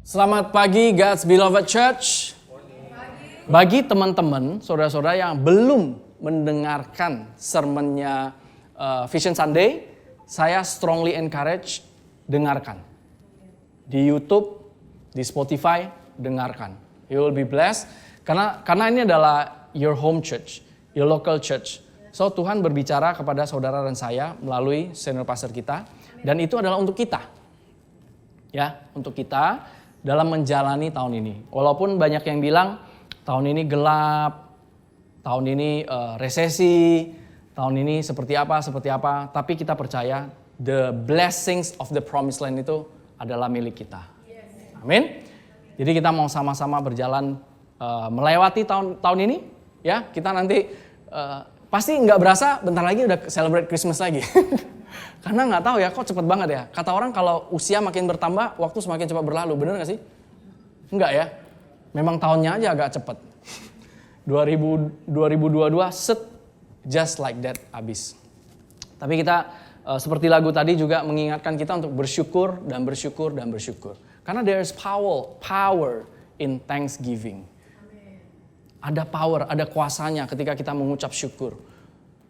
Selamat pagi God's Beloved Church. Bagi teman-teman, saudara-saudara yang belum mendengarkan sermonnya Vision Sunday, saya strongly encourage dengarkan. Di YouTube, di Spotify, dengarkan. You will be blessed. Karena ini adalah your home church, your local church. So Tuhan berbicara kepada saudara dan saya melalui senior pastor kita. Dan itu adalah untuk kita. Ya, untuk kita dalam menjalani tahun ini. Walaupun banyak yang bilang tahun ini gelap, tahun ini resesi, tahun ini seperti apa, tapi kita percaya the blessings of the promised land itu adalah milik kita. Amin. Jadi kita mau sama-sama berjalan melewati tahun ini, ya. Kita nanti pasti nggak berasa bentar lagi udah celebrate Christmas lagi. Karena nggak tahu ya, kok cepet banget ya. Kata orang kalau usia makin bertambah, waktu semakin cepat berlalu. Bener nggak sih? Enggak ya. Memang tahunnya aja agak cepet. 2022 set just like that habis. Tapi kita seperti lagu tadi juga mengingatkan kita untuk bersyukur dan bersyukur dan bersyukur. Karena there is power in thanksgiving. Ada power, ada kuasanya ketika kita mengucap syukur.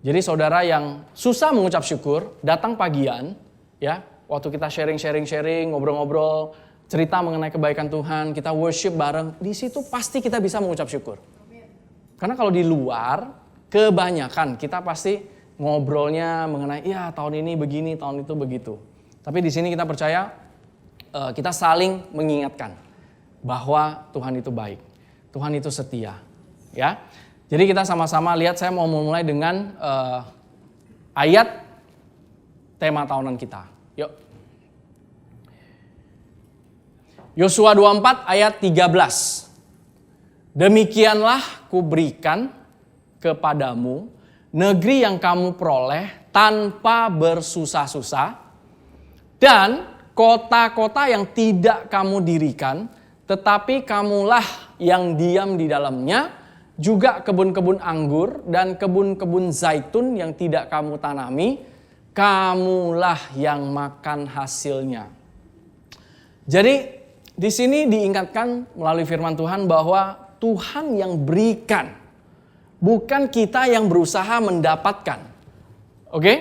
Jadi saudara yang susah mengucap syukur, datang pagian, ya, waktu kita sharing, ngobrol-ngobrol, cerita mengenai kebaikan Tuhan, kita worship bareng, di situ pasti kita bisa mengucap syukur. Karena kalau di luar, kebanyakan kita pasti ngobrolnya mengenai, ya tahun ini begini, tahun itu begitu. Tapi di sini kita percaya, kita saling mengingatkan bahwa Tuhan itu baik, Tuhan itu setia, ya. Jadi kita sama-sama lihat, saya mau memulai dengan ayat tema tahunan kita. Yuk. Yosua 24 ayat 13. Demikianlah kuberikan kepadamu negeri yang kamu peroleh tanpa bersusah-susah dan kota-kota yang tidak kamu dirikan, tetapi kamulah yang diam di dalamnya, juga kebun-kebun anggur dan kebun-kebun zaitun yang tidak kamu tanami, kamulah yang makan hasilnya. Jadi di sini diingatkan melalui firman Tuhan bahwa Tuhan yang berikan, bukan kita yang berusaha mendapatkan. Oke?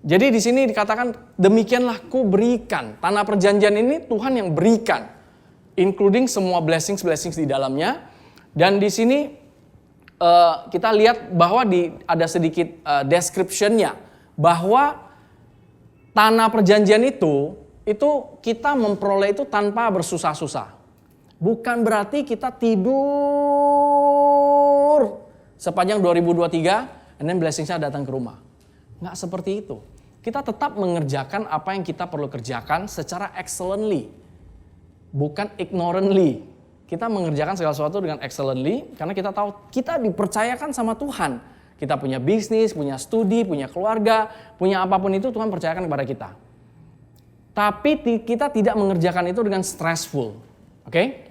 Jadi di sini dikatakan demikianlah ku berikan. Tanah perjanjian ini Tuhan yang berikan, including semua blessings di dalamnya. Dan di sini kita lihat bahwa ada sedikit description-nya bahwa tanah perjanjian itu kita memperoleh itu tanpa bersusah-susah. Bukan berarti kita tidur sepanjang 2023 and then blessing-nya datang ke rumah. Nggak seperti itu. Kita tetap mengerjakan apa yang kita perlu kerjakan secara excellently, bukan ignorantly. Kita mengerjakan segala sesuatu dengan excellently karena kita tahu kita dipercayakan sama Tuhan. Kita punya bisnis, punya studi, punya keluarga, punya apapun itu Tuhan percayakan kepada kita. Tapi kita tidak mengerjakan itu dengan stressful. Oke?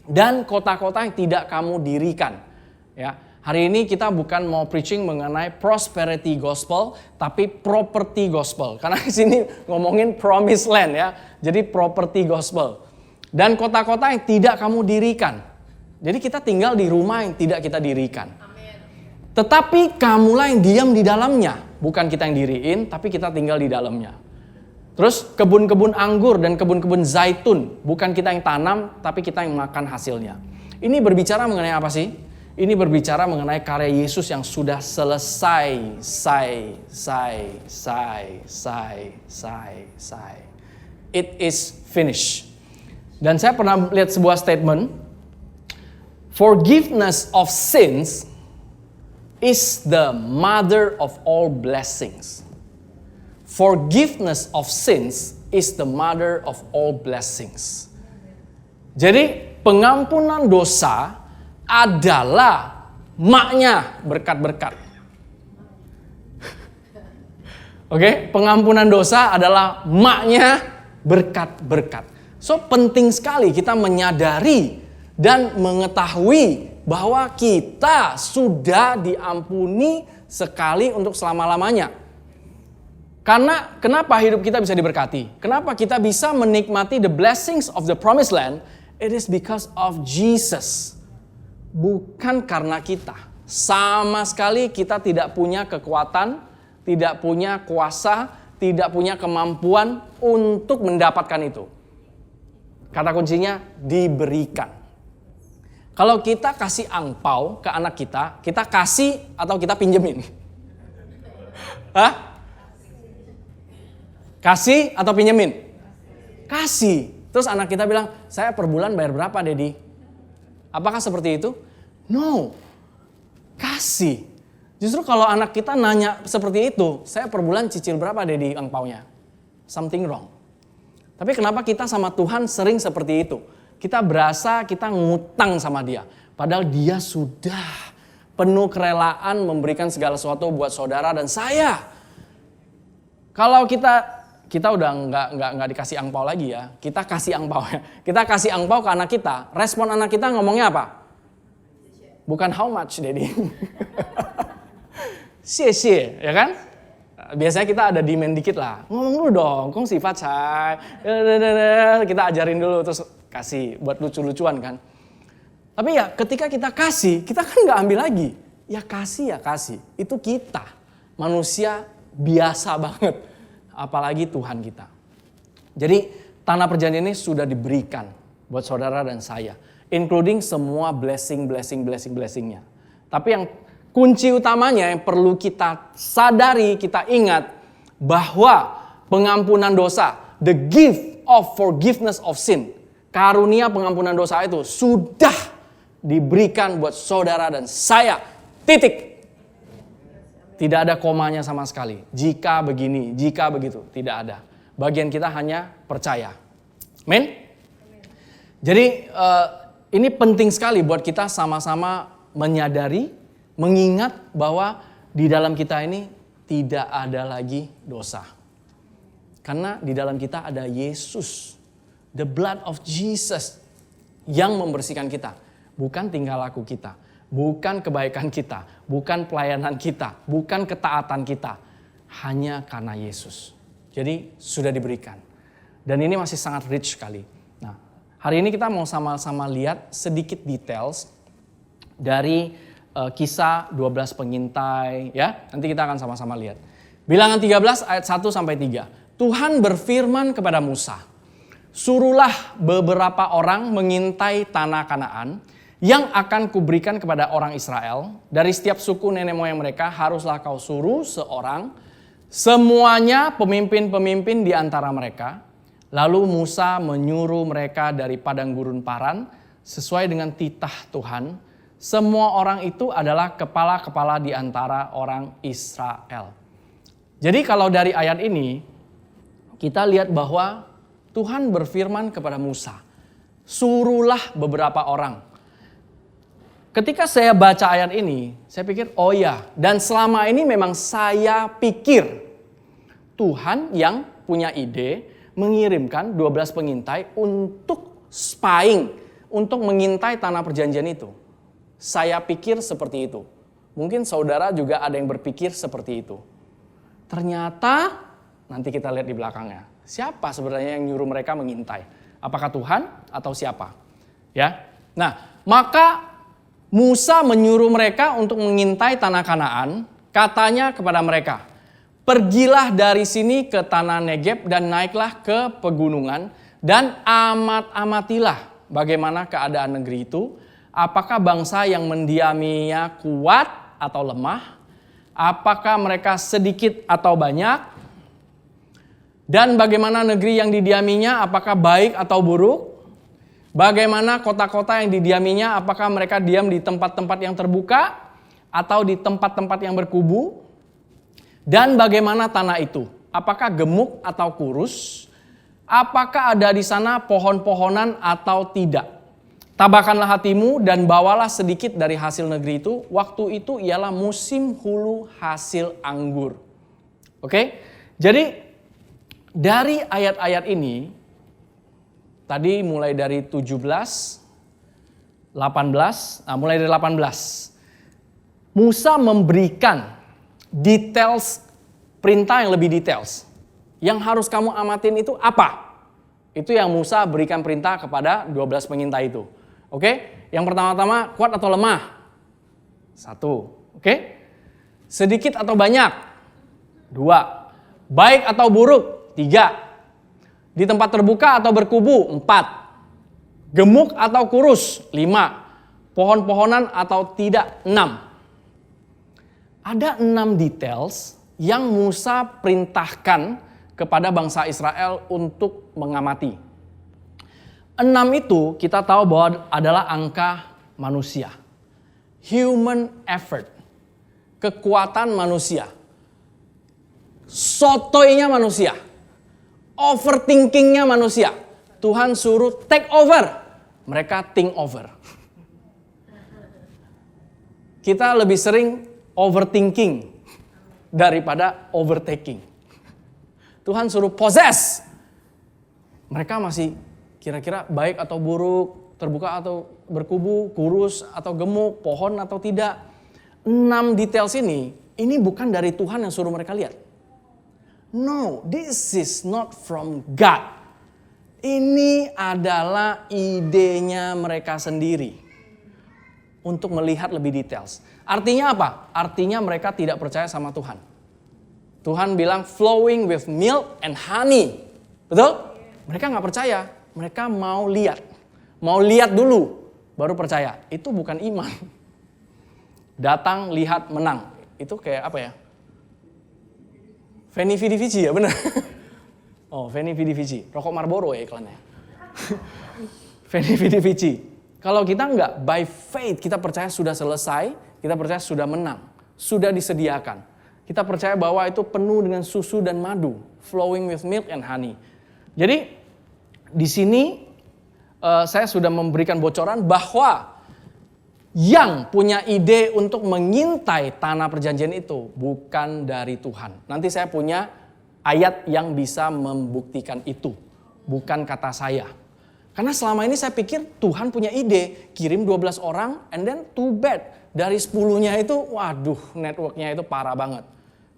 Dan kota-kota yang tidak kamu dirikan. Ya. Hari ini kita bukan mau preaching mengenai prosperity gospel, tapi property gospel. Karena di sini ngomongin promised land ya. Jadi property gospel. Dan kota-kota yang tidak kamu dirikan. Jadi kita tinggal di rumah yang tidak kita dirikan. Amin. Tetapi kamulah yang diam di dalamnya. Bukan kita yang diriin, tapi kita tinggal di dalamnya. Terus kebun-kebun anggur dan kebun-kebun zaitun. Bukan kita yang tanam, tapi kita yang makan hasilnya. Ini berbicara mengenai apa sih? Ini berbicara mengenai karya Yesus yang sudah selesai. It is finished. Dan saya pernah lihat sebuah statement, forgiveness of sins is the mother of all blessings. Forgiveness of sins is the mother of all blessings. Jadi pengampunan dosa adalah maknya berkat-berkat. Oke, pengampunan dosa adalah maknya berkat-berkat. So penting sekali kita menyadari dan mengetahui bahwa kita sudah diampuni sekali untuk selama-lamanya. Karena kenapa hidup kita bisa diberkati? Kenapa kita bisa menikmati the blessings of the promised land? It is because of Jesus. Bukan karena kita. Sama sekali kita tidak punya kekuatan, tidak punya kuasa, tidak punya kemampuan untuk mendapatkan itu. Kata kuncinya diberikan. Kalau kita kasih angpau ke anak kita kasih atau kita pinjemin? Hah? Kasih atau pinjemin? Kasih. Terus anak kita bilang, saya per bulan bayar berapa, Dedi? Apakah seperti itu? No. Kasih. Justru kalau anak kita nanya seperti itu, saya per bulan cicil berapa, Dedi, angpaunya? Something wrong. Tapi kenapa kita sama Tuhan sering seperti itu? Kita berasa kita ngutang sama dia. Padahal dia sudah penuh kerelaan memberikan segala sesuatu buat saudara dan saya. Kalau kita udah nggak dikasih angpau lagi ya, kita kasih angpau ya. Kita kasih angpau ke anak kita, respon anak kita ngomongnya apa? Bukan how much, Dedi. Xie, ya kan? Biasanya kita ada demand dikit lah. Ngomong dulu dong, kong sifat saya. Kita ajarin dulu terus kasih buat lucu-lucuan kan. Tapi ya ketika kita kasih, kita kan nggak ambil lagi. Ya kasih. Itu kita, manusia biasa banget. Apalagi Tuhan kita. Jadi tanah perjanjian ini sudah diberikan buat saudara dan saya. Including semua blessingnya. Tapi yang kunci utamanya yang perlu kita sadari, kita ingat. Bahwa pengampunan dosa, the gift of forgiveness of sin. Karunia pengampunan dosa itu sudah diberikan buat saudara dan saya. Titik. Tidak ada komanya sama sekali. Jika begini, jika begitu. Tidak ada. Bagian kita hanya percaya. Amin? Jadi ini penting sekali buat kita sama-sama menyadari, mengingat bahwa di dalam kita ini tidak ada lagi dosa. Karena di dalam kita ada Yesus. The blood of Jesus yang membersihkan kita. Bukan tingkah laku kita. Bukan kebaikan kita, bukan pelayanan kita, bukan ketaatan kita. Hanya karena Yesus. Jadi sudah diberikan. Dan ini masih sangat rich sekali. Nah, hari ini kita mau sama-sama lihat sedikit details dari kisah 12 pengintai. Ya, nanti kita akan sama-sama lihat. Bilangan 13 ayat 1 sampai 3. Tuhan berfirman kepada Musa, suruhlah beberapa orang mengintai tanah Kanaan, yang akan kuberikan kepada orang Israel. Dari setiap suku nenek moyang mereka haruslah kau suruh seorang, semuanya pemimpin-pemimpin di antara mereka. Lalu Musa menyuruh mereka dari padang gurun Paran sesuai dengan titah Tuhan. Semua orang itu adalah kepala-kepala di antara orang Israel. Jadi kalau dari ayat ini kita lihat bahwa Tuhan berfirman kepada Musa, suruhlah beberapa orang. Ketika saya baca ayat ini, saya pikir, oh ya, dan selama ini memang saya pikir Tuhan yang punya ide mengirimkan 12 pengintai untuk spying, untuk mengintai tanah perjanjian itu. Saya pikir seperti itu. Mungkin saudara juga ada yang berpikir seperti itu. Ternyata, nanti kita lihat di belakangnya, siapa sebenarnya yang nyuruh mereka mengintai? Apakah Tuhan atau siapa? Ya, nah, maka Musa menyuruh mereka untuk mengintai tanah Kanaan, katanya kepada mereka, pergilah dari sini ke tanah Negeb dan naiklah ke pegunungan dan amatilah bagaimana keadaan negeri itu, apakah bangsa yang mendiaminya kuat atau lemah, apakah mereka sedikit atau banyak, dan bagaimana negeri yang didiaminya apakah baik atau buruk. Bagaimana kota-kota yang didiaminya, apakah mereka diam di tempat-tempat yang terbuka atau di tempat-tempat yang berkubu? Dan bagaimana tanah itu? Apakah gemuk atau kurus? Apakah ada di sana pohon-pohonan atau tidak? Tabahkanlah hatimu dan bawalah sedikit dari hasil negeri itu. Waktu itu ialah musim hulu hasil anggur. Oke? Jadi dari ayat-ayat ini, tadi mulai dari 17, 18, mulai dari 18. Musa memberikan details perintah yang lebih details. Yang harus kamu amatin itu apa? Itu yang Musa berikan perintah kepada 12 pengintai itu. Oke? Yang pertama-tama, kuat atau lemah? 1. Oke? Sedikit atau banyak? 2. Baik atau buruk? 3. Di tempat terbuka atau berkubu? 4. Gemuk atau kurus? 5. Pohon-pohonan atau tidak? 6. Ada 6 details yang Musa perintahkan kepada bangsa Israel untuk mengamati. 6 itu kita tahu bahwa adalah angka manusia. Human effort. Kekuatan manusia. Sotoinya manusia. Overthinkingnya manusia. Tuhan suruh take over. Mereka think over. Kita lebih sering overthinking daripada overtaking. Tuhan suruh possess. Mereka masih kira-kira baik atau buruk, terbuka atau berkubu, kurus atau gemuk, pohon atau tidak. 6 details ini bukan dari Tuhan yang suruh mereka lihat. No, this is not from God. Ini adalah idenya mereka sendiri untuk melihat lebih details. Artinya apa? Artinya mereka tidak percaya sama Tuhan. Tuhan bilang flowing with milk and honey. Betul? Mereka nggak percaya. Mereka mau lihat. Mau lihat dulu baru percaya. Itu bukan iman. Datang, lihat, menang. Itu kayak apa ya? Veni Vidi Vici ya benar? Oh, Veni Vidi Vici. Rokok Marlboro ya iklannya. Veni Vidi Vici. Kalau kita nggak, by faith kita percaya sudah selesai. Kita percaya sudah menang. Sudah disediakan. Kita percaya bahwa itu penuh dengan susu dan madu, flowing with milk and honey. Jadi di sini saya sudah memberikan bocoran bahwa yang punya ide untuk mengintai tanah perjanjian itu bukan dari Tuhan. Nanti saya punya ayat yang bisa membuktikan itu, bukan kata saya. Karena selama ini saya pikir Tuhan punya ide, kirim 12 orang and then too bad. Dari 10-nya itu, waduh networknya itu parah banget.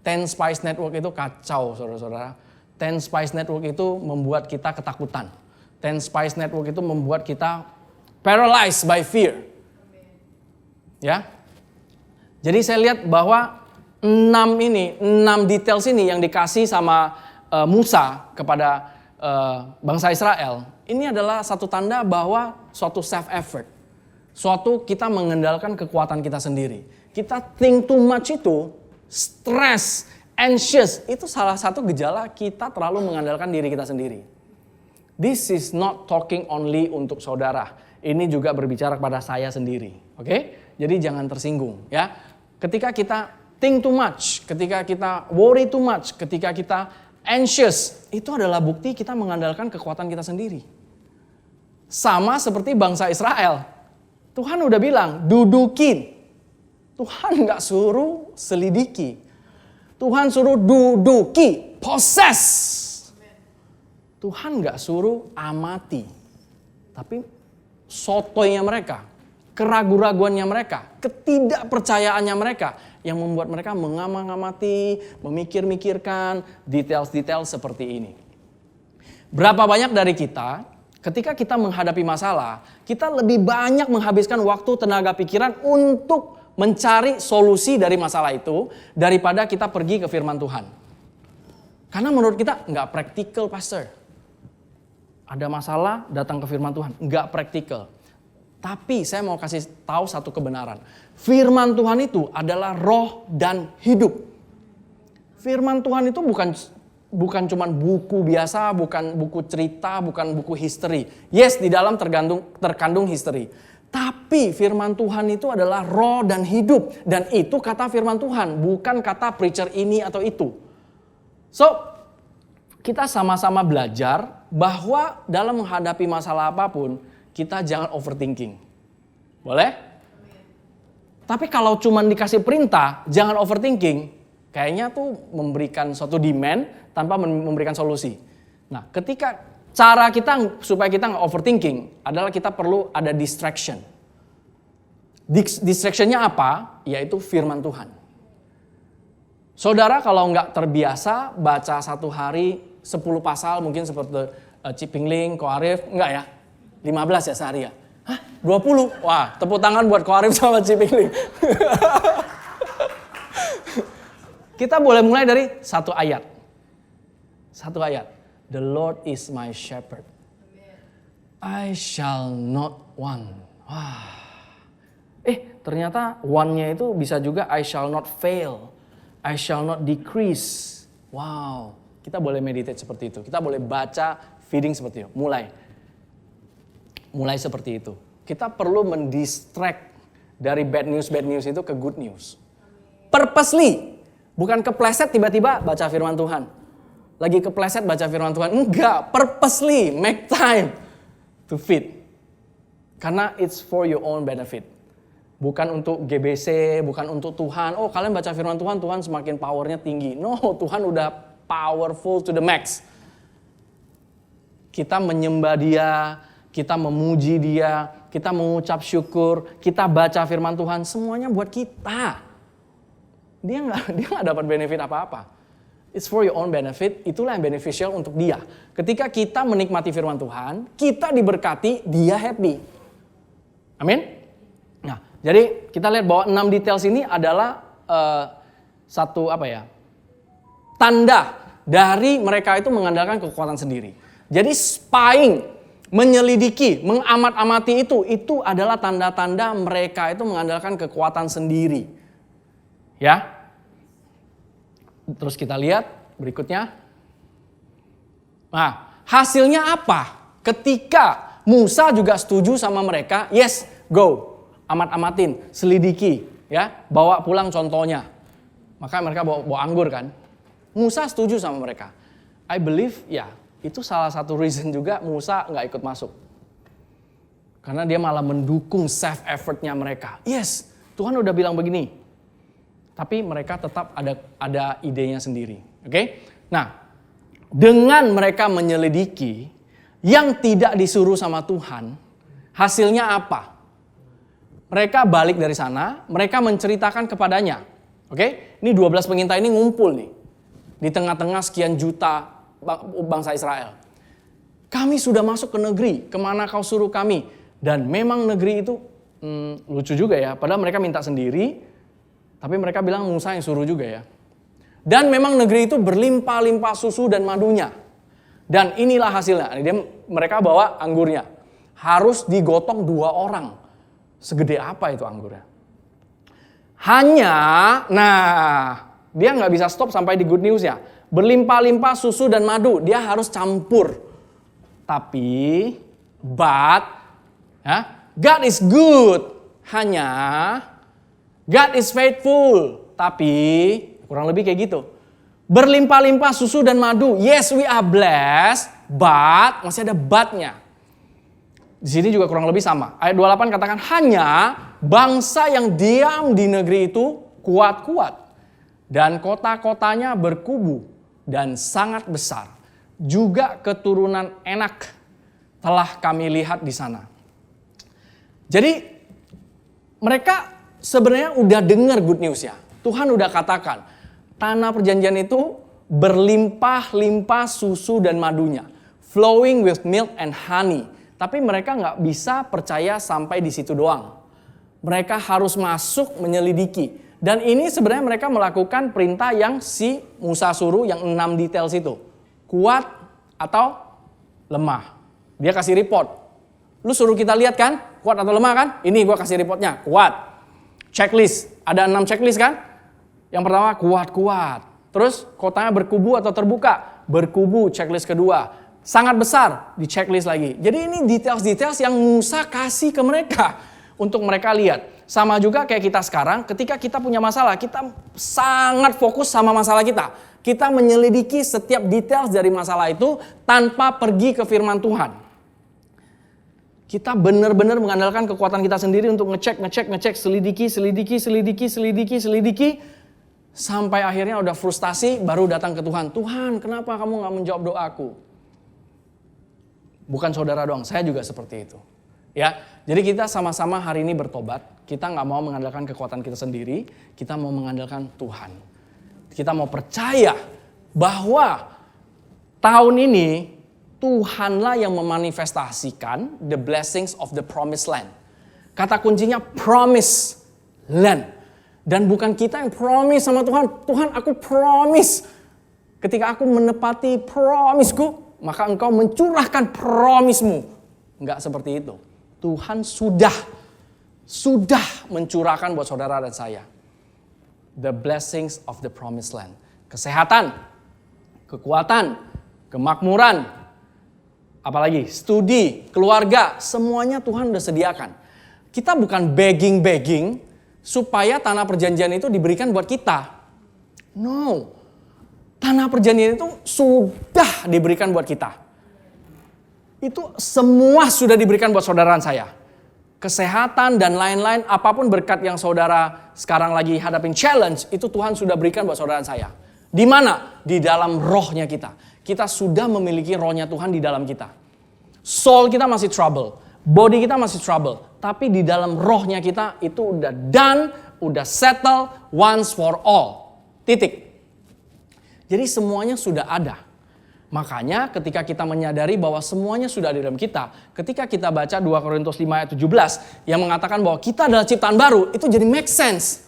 10 Spice Network itu kacau saudara-saudara. 10 Spice Network itu membuat kita ketakutan. 10 Spice Network itu membuat kita paralyzed by fear. Ya. Jadi saya lihat bahwa 6 details ini yang dikasih sama Musa kepada bangsa Israel. Ini adalah satu tanda bahwa suatu self effort. Suatu kita mengendalikan kekuatan kita sendiri. Kita think too much itu, stress, anxious, itu salah satu gejala kita terlalu mengandalkan diri kita sendiri. This is not talking only untuk saudara. Ini juga berbicara kepada saya sendiri. Oke? Jadi jangan tersinggung ya. Ketika kita think too much, ketika kita worry too much, ketika kita anxious, itu adalah bukti kita mengandalkan kekuatan kita sendiri. Sama seperti bangsa Israel. Tuhan udah bilang, dudukin. Tuhan gak suruh selidiki. Tuhan suruh duduki, possess. Tuhan gak suruh amati. Tapi sotoynya mereka, keraguan-raguannya mereka, ketidakpercayaannya mereka yang membuat mereka mengamati, memikir-mikirkan detail-detail seperti ini. Berapa banyak dari kita, ketika kita menghadapi masalah, kita lebih banyak menghabiskan waktu, tenaga, pikiran untuk mencari solusi dari masalah itu daripada kita pergi ke firman Tuhan. Karena menurut kita nggak praktikal, pastor. Ada masalah, datang ke firman Tuhan, nggak praktikal. Tapi saya mau kasih tahu satu kebenaran. Firman Tuhan itu adalah roh dan hidup. Firman Tuhan itu bukan cuma buku biasa, bukan buku cerita, bukan buku history. Yes, di dalam terkandung history. Tapi firman Tuhan itu adalah roh dan hidup. Dan itu kata firman Tuhan, bukan kata preacher ini atau itu. So, kita sama-sama belajar bahwa dalam menghadapi masalah apapun, kita jangan overthinking. Boleh? Tapi kalau cuma dikasih perintah, jangan overthinking, kayaknya tuh memberikan suatu demand tanpa memberikan solusi. Nah, ketika cara kita supaya kita nggak overthinking adalah kita perlu ada distraction. Distractionnya apa? Yaitu firman Tuhan. Saudara kalau nggak terbiasa baca satu hari 10 pasal mungkin seperti Ciping Ling, Ko Arif, enggak ya? 15 ya sehari ya? Hah? 20? Wah, tepuk tangan buat Ko Arif sama Ciping Ling. Kita boleh mulai dari satu ayat. Satu ayat. The Lord is my shepherd. I shall not want. Wah. Ternyata one-nya itu bisa juga I shall not fail. I shall not decrease. Wow. Kita boleh meditate seperti itu. Kita boleh baca feeding seperti itu. Mulai seperti itu. Kita perlu mendistract dari bad news itu ke good news. Purposely. Bukan kepleset tiba-tiba baca firman Tuhan. Lagi kepleset baca firman Tuhan. Enggak. Purposely. Make time to feed. Karena it's for your own benefit. Bukan untuk GBC, bukan untuk Tuhan. Oh kalian baca firman Tuhan, Tuhan semakin powernya tinggi. No, Tuhan udah powerful to the max. Kita menyembah Dia, kita memuji Dia, kita mengucap syukur, kita baca firman Tuhan, semuanya buat kita. Dia nggak dapat benefit apa-apa. It's for your own benefit, itulah yang beneficial untuk Dia. Ketika kita menikmati firman Tuhan, kita diberkati, Dia happy. Amin. Nah, jadi kita lihat bahwa 6 details ini adalah satu tanda dari mereka itu mengandalkan kekuatan sendiri. Jadi spying, menyelidiki, mengamat-amati itu adalah tanda-tanda mereka itu mengandalkan kekuatan sendiri. Ya. Terus kita lihat berikutnya. Nah, hasilnya apa? Ketika Musa juga setuju sama mereka, yes, go. Amat-amatin, selidiki, ya, bawa pulang contohnya. Maka mereka bawa anggur kan. Musa setuju sama mereka. I believe, ya, itu salah satu reason juga Musa nggak ikut masuk. Karena dia malah mendukung self effortnya mereka. Yes, Tuhan udah bilang begini. Tapi mereka tetap ada idenya sendiri. Oke? Nah, dengan mereka menyelidiki yang tidak disuruh sama Tuhan, hasilnya apa? Mereka balik dari sana, mereka menceritakan kepadanya. Oke? Ini 12 pengintai ini ngumpul nih. Di tengah-tengah sekian juta bangsa Israel. Kami sudah masuk ke negeri, kemana kau suruh kami. Dan memang negeri itu lucu juga ya. Padahal mereka minta sendiri, tapi mereka bilang Musa yang suruh juga ya. Dan memang negeri itu berlimpah-limpah susu dan madunya. Dan inilah hasilnya. Mereka bawa anggurnya. Harus digotong 2 orang. Segede apa itu anggurnya? Hanya, dia nggak bisa stop sampai di good news ya. Berlimpah-limpah susu dan madu, dia harus campur. Tapi, God is good. Hanya, God is faithful. Tapi, kurang lebih kayak gitu. Berlimpah-limpah susu dan madu. Yes, we are blessed. But, masih ada but-nya. Di sini juga kurang lebih sama. Ayat 28 katakan hanya bangsa yang diam di negeri itu kuat-kuat. Dan kota-kotanya berkubu dan sangat besar. Juga keturunan Enak telah kami lihat di sana. Jadi mereka sebenarnya udah dengar good news ya. Tuhan udah katakan tanah perjanjian itu berlimpah-limpah susu dan madunya. Flowing with milk and honey. Tapi mereka nggak bisa percaya sampai di situ doang. Mereka harus masuk menyelidiki. Dan ini sebenarnya mereka melakukan perintah yang si Musa suruh yang 6 details itu. Kuat atau lemah. Dia kasih report. Lu suruh kita lihat kan? Kuat atau lemah kan? Ini gua kasih reportnya. Kuat. Checklist. Ada 6 checklist kan? Yang pertama kuat-kuat. Terus kotanya berkubu atau terbuka? Berkubu, checklist kedua. Sangat besar, di checklist lagi. Jadi ini details-details yang Musa kasih ke mereka untuk mereka lihat. Sama juga kayak kita sekarang, ketika kita punya masalah, kita sangat fokus sama masalah kita. Kita menyelidiki setiap details dari masalah itu tanpa pergi ke firman Tuhan. Kita benar-benar mengandalkan kekuatan kita sendiri untuk ngecek, selidiki. Sampai akhirnya udah frustasi, baru datang ke Tuhan. Tuhan, kenapa kamu gak menjawab doaku? Bukan saudara doang, saya juga seperti itu. Ya, jadi kita sama-sama hari ini bertobat. Kita nggak mau mengandalkan kekuatan kita sendiri, kita mau mengandalkan Tuhan. Kita mau percaya bahwa tahun ini Tuhanlah yang memanifestasikan the blessings of the promised land. Kata kuncinya promise land. Dan bukan kita yang promise sama Tuhan. Tuhan, aku promise. Ketika aku menepati promisku, maka engkau mencurahkan promismu. Enggak seperti itu. Tuhan sudah mencurahkan buat saudara dan saya. The blessings of the promised land. Kesehatan, kekuatan, kemakmuran, apalagi studi, keluarga, semuanya Tuhan udah sediakan. Kita bukan begging supaya tanah perjanjian itu diberikan buat kita. No. Tanah perjanjian itu sudah diberikan buat kita. Itu semua sudah diberikan buat saudara dan saya. Kesehatan dan lain-lain, apapun berkat yang saudara sekarang lagi hadapin challenge, itu Tuhan sudah berikan buat saudara dan saya. Di mana? Di dalam rohnya kita. Kita sudah memiliki rohnya Tuhan di dalam kita. Soul kita masih trouble, body kita masih trouble. Tapi di dalam rohnya kita itu udah done, udah settle once for all. Titik. Jadi semuanya sudah ada. Makanya ketika kita menyadari bahwa semuanya sudah ada dalam kita. Ketika kita baca 2 Korintus 5 ayat 17 yang mengatakan bahwa kita adalah ciptaan baru. Itu jadi make sense.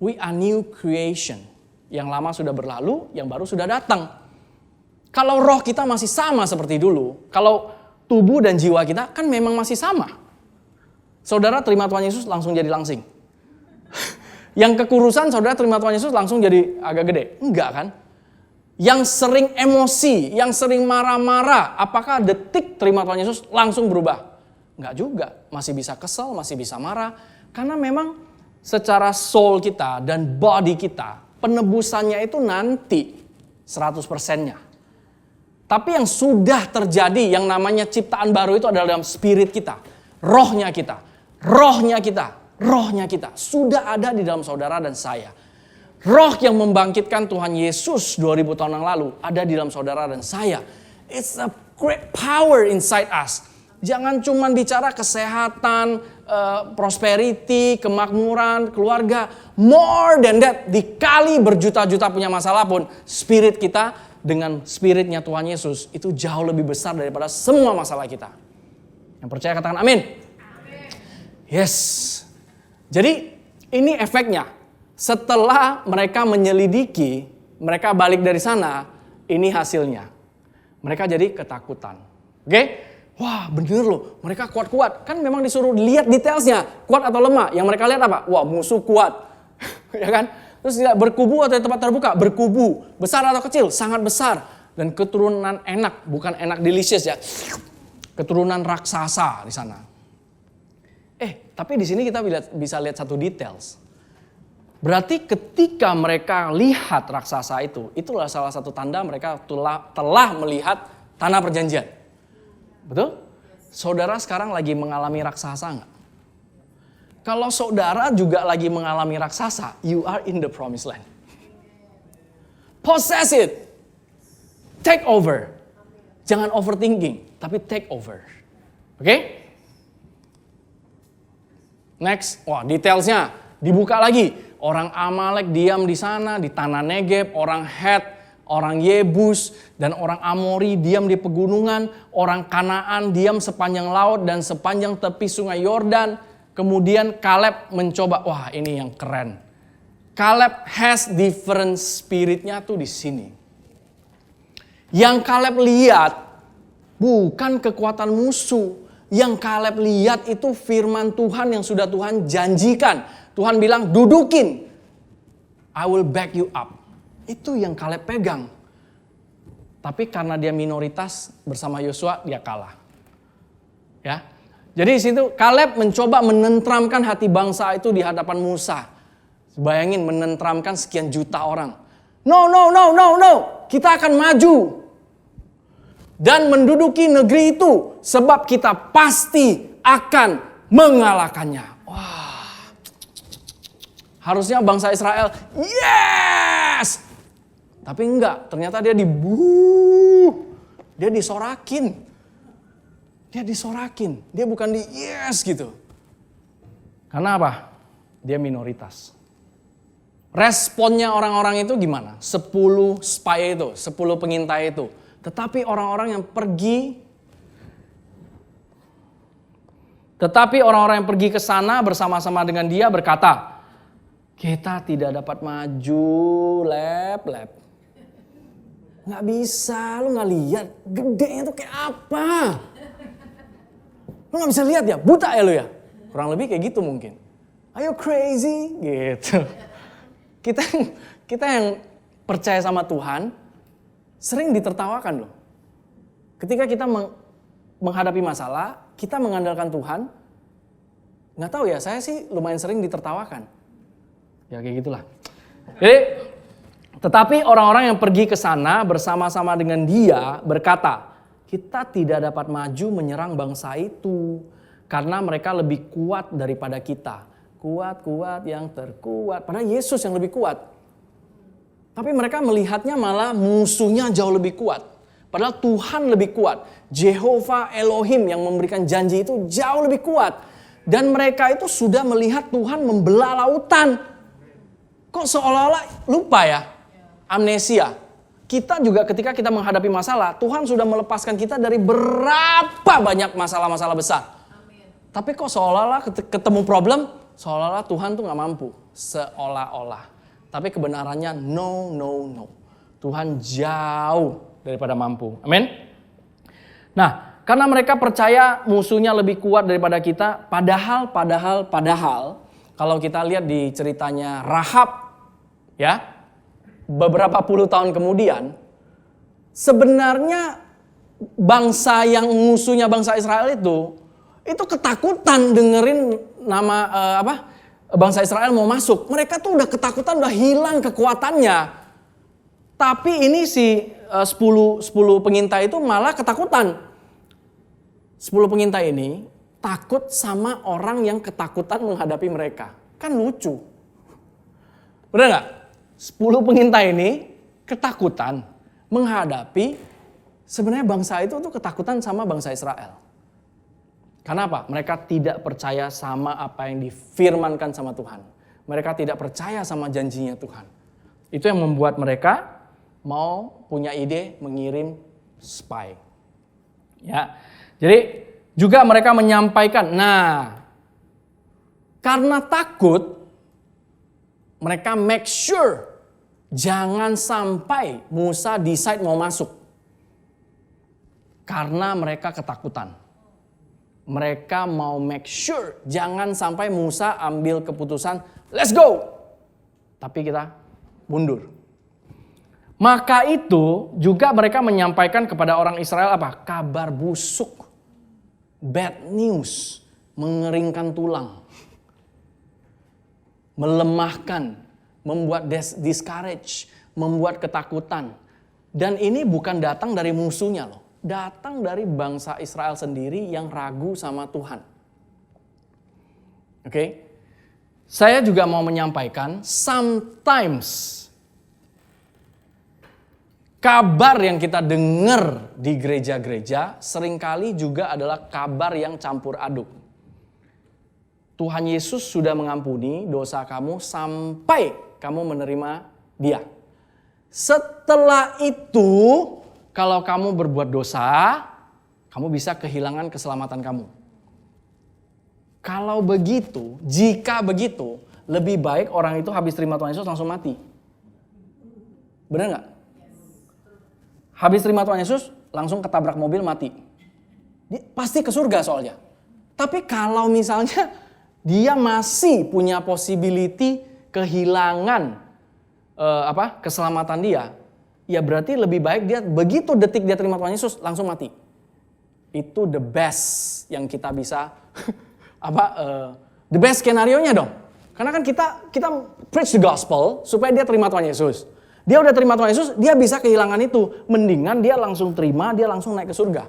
We are new creation. Yang lama sudah berlalu, yang baru sudah datang. Kalau roh kita masih sama seperti dulu. Kalau tubuh dan jiwa kita kan memang masih sama. Saudara terima Tuhan Yesus langsung jadi langsing. Yang kekurusan saudara terima Tuhan Yesus langsung jadi agak gede. Enggak kan? Yang sering emosi, yang sering marah-marah, apakah detik terima Tuhan Yesus langsung berubah? Enggak juga, masih bisa kesel, masih bisa marah. Karena memang secara soul kita dan body kita, penebusannya itu nanti 100%-nya. Tapi yang sudah terjadi, yang namanya ciptaan baru itu adalah dalam spirit kita. Rohnya kita, rohnya kita sudah ada di dalam saudara dan saya. Roh yang membangkitkan Tuhan Yesus 2000 tahun yang lalu ada di dalam saudara dan saya. It's a great power inside us. Jangan cuma bicara kesehatan, prosperity, kemakmuran, keluarga. More than that, dikali berjuta-juta punya masalah pun, spirit kita dengan spiritnya Tuhan Yesus itu jauh lebih besar daripada semua masalah kita. Yang percaya katakan amin. Yes. Jadi ini efeknya. Setelah mereka menyelidiki, mereka balik dari sana, ini hasilnya. Mereka jadi ketakutan. Oke? Wah bener loh, mereka kuat-kuat. Kan memang disuruh lihat detailsnya, kuat atau lemah. Yang mereka lihat apa? Wah musuh kuat. Ya kan? Terus tidak berkubu atau tempat terbuka? Berkubu. Besar atau kecil? Sangat besar. Dan keturunan enak, bukan enak delicious ya. Keturunan raksasa di sana. Tapi di sini kita bisa lihat satu details. Berarti ketika mereka lihat raksasa itu adalah salah satu tanda mereka telah melihat tanah perjanjian. Betul? Saudara sekarang lagi mengalami raksasa enggak? Kalau saudara juga lagi mengalami raksasa, you are in the promised land. Possess it. Take over. Jangan overthinking, tapi take over. Oke? Next, wah detailsnya dibuka lagi. Orang Amalek diam di sana, di tanah Negeb, orang Het, orang Yebus, dan orang Amori diam di pegunungan, orang Kanaan diam sepanjang laut dan sepanjang tepi sungai Yordan. Kemudian Kaleb mencoba, wah ini yang keren. Kaleb has different spiritnya tuh di sini. Yang Kaleb lihat bukan kekuatan musuh. Yang Kaleb lihat itu firman Tuhan yang sudah Tuhan janjikan. Tuhan bilang dudukin. I will back you up. Itu yang Kaleb pegang. Tapi karena dia minoritas bersama Yosua dia kalah. Ya. Jadi di situ Kaleb mencoba menentramkan hati bangsa itu di hadapan Musa. Bayangin menentramkan sekian juta orang. No. Kita akan maju. Dan menduduki negeri itu. Sebab kita pasti akan mengalahkannya. Wah. Harusnya bangsa Israel, yes! Tapi enggak, ternyata dia dia disorakin. Dia bukan di yes gitu. Karena apa? Dia minoritas. Responnya orang-orang itu gimana? 10 spy itu, 10 pengintai itu. Tetapi orang-orang yang pergi ke sana bersama-sama dengan dia berkata, kita tidak dapat maju, Lep. Nggak bisa, lu nggak lihat gedenya tuh kayak apa. Lu nggak bisa lihat ya, buta ya lu ya. Kurang lebih kayak gitu mungkin. Are you crazy? Gitu. Kita yang percaya sama Tuhan sering ditertawakan loh. Ketika kita menghadapi masalah, kita mengandalkan Tuhan. Nggak tahu ya, saya sih lumayan sering ditertawakan. Ya kayak gitulah. Jadi, tetapi orang-orang yang pergi ke sana bersama-sama dengan dia berkata, kita tidak dapat maju menyerang bangsa itu karena mereka lebih kuat daripada kita. Kuat yang terkuat. Padahal Yesus yang lebih kuat. Tapi mereka melihatnya malah musuhnya jauh lebih kuat. Padahal Tuhan lebih kuat. Jehovah Elohim yang memberikan janji itu jauh lebih kuat. Dan mereka itu sudah melihat Tuhan membelah lautan. Kok seolah-olah lupa ya? Amnesia. Kita juga ketika kita menghadapi masalah, Tuhan sudah melepaskan kita dari berapa banyak masalah-masalah besar. Amin. Tapi kok seolah-olah ketemu problem, seolah-olah Tuhan tuh gak mampu. Seolah-olah. Tapi kebenarannya no. Tuhan jauh daripada mampu. Amin. Nah, karena mereka percaya musuhnya lebih kuat daripada kita, padahal kalau kita lihat di ceritanya Rahab, ya, beberapa puluh tahun kemudian, sebenarnya bangsa yang musuhnya bangsa Israel itu ketakutan dengerin nama bangsa Israel mau masuk. Mereka tuh udah ketakutan, udah hilang kekuatannya. Tapi ini si 10 pengintai itu malah ketakutan. 10 pengintai ini takut sama orang yang ketakutan menghadapi mereka. Kan lucu. Benar gak? 10 pengintai ini ketakutan menghadapi sebenarnya bangsa itu tuh ketakutan sama bangsa Israel. Karena apa? Mereka tidak percaya sama apa yang difirmankan sama Tuhan. Mereka tidak percaya sama janjinya Tuhan. Itu yang membuat mereka mau punya ide mengirim spy. Ya. Jadi juga mereka menyampaikan, karena takut mereka make sure jangan sampai Musa decide mau masuk. Karena mereka ketakutan. Mereka mau make sure jangan sampai Musa ambil keputusan, let's go. Tapi kita mundur. Maka itu juga mereka menyampaikan kepada orang Israel apa? Kabar busuk. Bad news. Mengeringkan tulang. Melemahkan, membuat discourage, membuat ketakutan. Dan ini bukan datang dari musuhnya loh. Datang dari bangsa Israel sendiri yang ragu sama Tuhan. Oke? Saya juga mau menyampaikan, sometimes kabar yang kita dengar di gereja-gereja seringkali juga adalah kabar yang campur aduk. Tuhan Yesus sudah mengampuni dosa kamu sampai kamu menerima Dia. Setelah itu, kalau kamu berbuat dosa, kamu bisa kehilangan keselamatan kamu. Kalau begitu, jika begitu, lebih baik orang itu habis terima Tuhan Yesus langsung mati. Benar nggak? Habis terima Tuhan Yesus, langsung ketabrak mobil mati. Dia pasti ke surga soalnya. Tapi kalau misalnya dia masih punya possibility kehilangan keselamatan dia, ya berarti lebih baik dia begitu detik dia terima Tuhan Yesus langsung mati. Itu the best yang kita bisa the best skenario-nya dong. Karena kan kita preach the gospel supaya dia terima Tuhan Yesus. Dia udah terima Tuhan Yesus, dia bisa kehilangan itu. Mendingan dia langsung terima, dia langsung naik ke surga.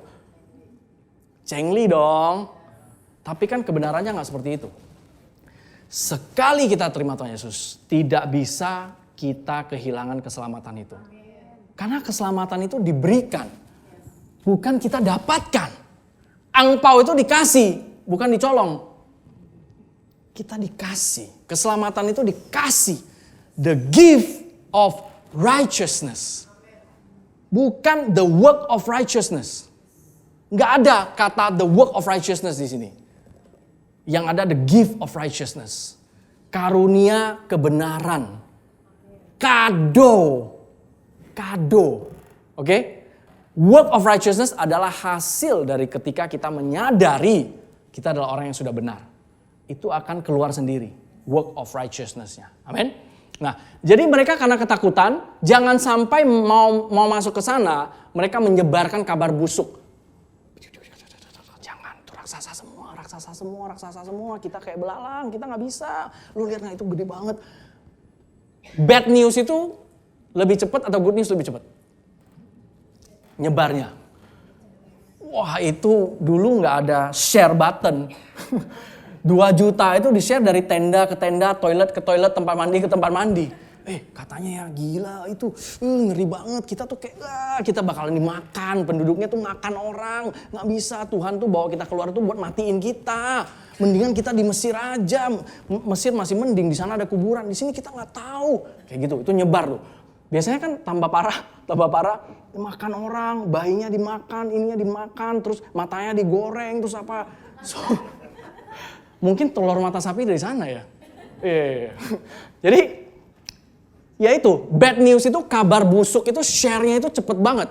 Cengli dong. Tapi kan kebenarannya gak seperti itu. Sekali kita terima Tuhan Yesus, tidak bisa kita kehilangan keselamatan itu. Karena keselamatan itu diberikan, bukan kita dapatkan. Angpau itu dikasih, bukan dicolong. Kita dikasih, keselamatan itu dikasih. the gift of righteousness. Bukan the work of righteousness. Nggak ada kata the work of righteousness di sini. Yang ada the gift of righteousness. Karunia kebenaran. Kado. Oke? Work of righteousness adalah hasil dari ketika kita menyadari kita adalah orang yang sudah benar. Itu akan keluar sendiri. Work of righteousness-nya. Amin. Nah, jadi mereka karena ketakutan, jangan sampai mau masuk ke sana, mereka menyebarkan kabar busuk. Jangan, itu raksasa semua, kita kayak belalang, kita nggak bisa. Lu lihat nggak itu gede banget. Bad news itu lebih cepat atau good news lebih cepat? Nyebarnya. Wah, itu dulu nggak ada share button. 2 juta itu di-share dari tenda ke tenda, toilet ke toilet, tempat mandi ke tempat mandi. Katanya ya gila itu, ngeri banget. Kita tuh kayak, kita bakalan dimakan. Penduduknya tuh makan orang. Nggak bisa, Tuhan tuh bawa kita keluar tuh buat matiin kita. Mendingan kita di Mesir aja. Mesir masih mending, di sana ada kuburan. Di sini kita nggak tahu. Kayak gitu, itu nyebar tuh. Biasanya kan tambah parah. Makan orang, bayinya dimakan, ininya dimakan. Terus matanya digoreng, terus apa. Mungkin telur mata sapi dari sana ya. Jadi ya itu, bad news itu, kabar busuk itu share-nya itu cepet banget.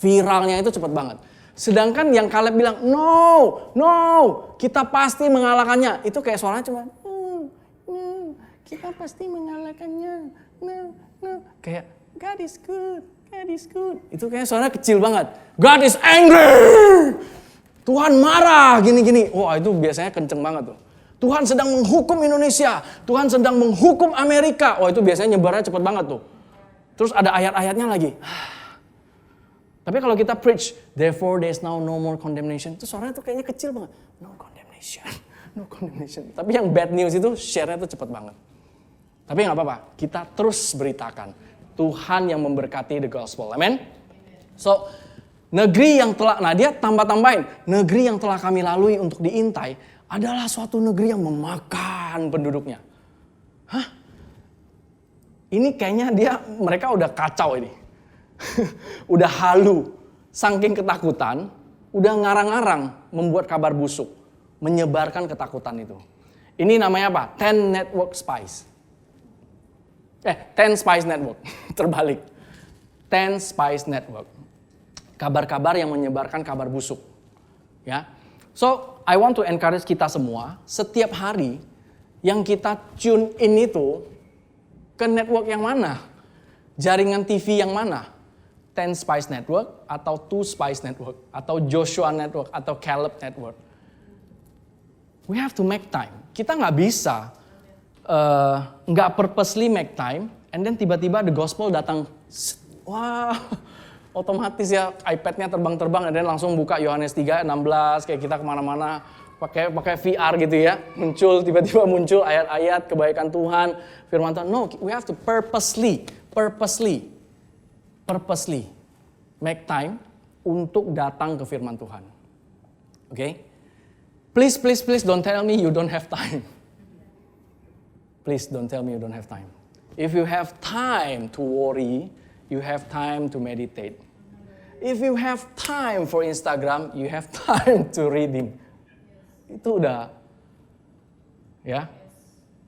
Viralnya itu cepet banget. Sedangkan yang Kaleb bilang, no, kita pasti mengalahkannya. Itu kayak suaranya cuma, kita pasti mengalahkannya. No. Kayak, God is good. Itu kayak suaranya kecil banget. God is angry. Tuhan marah, gini-gini. Wah, itu biasanya kenceng banget tuh. Tuhan sedang menghukum Indonesia. Tuhan sedang menghukum Amerika. Wah, itu biasanya nyebarnya cepet banget tuh. Terus ada ayat-ayatnya lagi. Tapi kalau kita preach, therefore there is now no more condemnation. Itu suaranya tuh kayaknya kecil banget. No condemnation. Tapi yang bad news itu share-nya tuh cepet banget. Tapi gak apa-apa. Kita terus beritakan. Tuhan yang memberkati the gospel. Amen? So, negeri yang telah, dia tambahin, negeri yang telah kami lalui untuk diintai adalah suatu negeri yang memakan penduduknya. Hah? Ini kayaknya mereka udah kacau ini. Udah halu, saking ketakutan, udah ngarang-ngarang membuat kabar busuk, menyebarkan ketakutan itu. Ini namanya apa? 10 Network Spies. 10 Spies Network, terbalik. 10 Spies Network. Kabar-kabar yang menyebarkan kabar busuk. Ya. So, I want to encourage kita semua, setiap hari yang kita tune in itu ke network yang mana? Jaringan TV yang mana? 10 Spies Network atau 2 Spies Network atau Joshua Network atau Caleb Network. We have to make time. Kita nggak bisa nggak purposely make time and then tiba-tiba the gospel datang. Wah, otomatis ya iPad-nya terbang-terbang dan langsung buka Yohanes 3:16 kayak kita kemana-mana pakai VR gitu ya, tiba-tiba muncul ayat-ayat kebaikan Tuhan, firman Tuhan. No, we have to purposely make time untuk datang ke firman Tuhan. Okay? Please don't tell me you don't have time. Please don't tell me you don't have time. If you have time to worry, you have time to meditate. If you have time for Instagram, you have time to reading. Itu udah, ya.